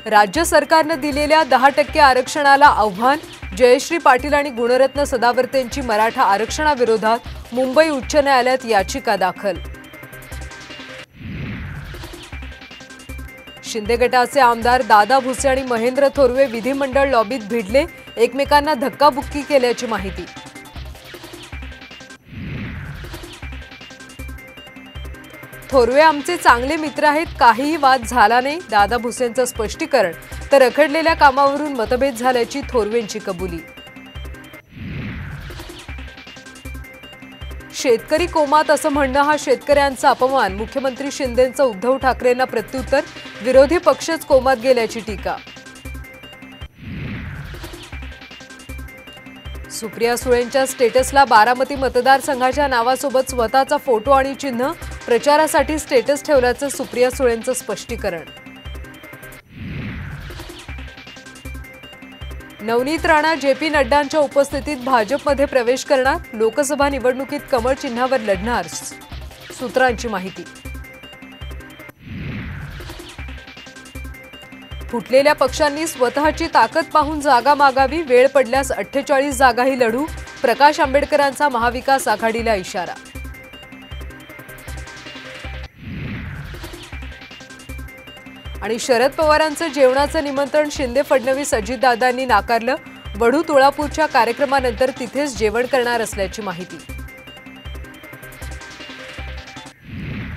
राज्य सरकारने दिलेल्या 10% आरक्षणाला आव्हान। जयश्री पाटील आणि गुणरत्न सदावर्तेंची मराठा आरक्षणाविरोधात मुंबई उच्च न्यायालयात याचिका दाखल। शिंदे गटाचे आमदार दादा भुसे आणि महेंद्र थोरवे विधिमंडळ लॉबीत भिडले, एकमेकांना धक्काबुक्की केल्याची माहिती। थोरवे आमचे चांगले मित्र आहेत, काहीही वाद झाला नाही, दादा भुसेंचं स्पष्टीकरण। तर रखडलेल्या कामावरून मतभेद झाल्याची थोरवेंची कबुली। शेतकरी कोमात असं म्हणणं हा शेतकऱ्यांचा अपमान। मुख्यमंत्री शिंदेंचं उद्धव ठाकरेंना प्रत्युत्तर, विरोधी पक्षच कोमात गेल्याची टीका। सुप्रिया सुळेंच्या स्टेटसला बारामती मतदारसंघाच्या नावासोबत स्वतःचा फोटो आणि चिन्ह, प्रचारासाठी स्टेटस ठेवल्याचं सुप्रिया सुळेंचं स्पष्टीकरण। नवनीत राणा जेपी नड्डांच्या उपस्थितीत भाजपमध्ये प्रवेश करणार, लोकसभा निवडणुकीत कमळ चिन्हावर लढणार, सूत्रांची माहिती। फुटलेल्या पक्षांनी स्वतःची ताकद पाहून जागा मागावी, वेळ पडल्यास 48 जागाही लढू, प्रकाश आंबेडकरांचा महाविकास आघाडीला इशारा। आणि शरद पवारांचं जेवणाचं निमंत्रण शिंदे फडणवीस अजितदादांनी नाकारलं, वढू तुळापूरच्या कार्यक्रमानंतर तिथेच जेवण करणार असल्याची माहिती।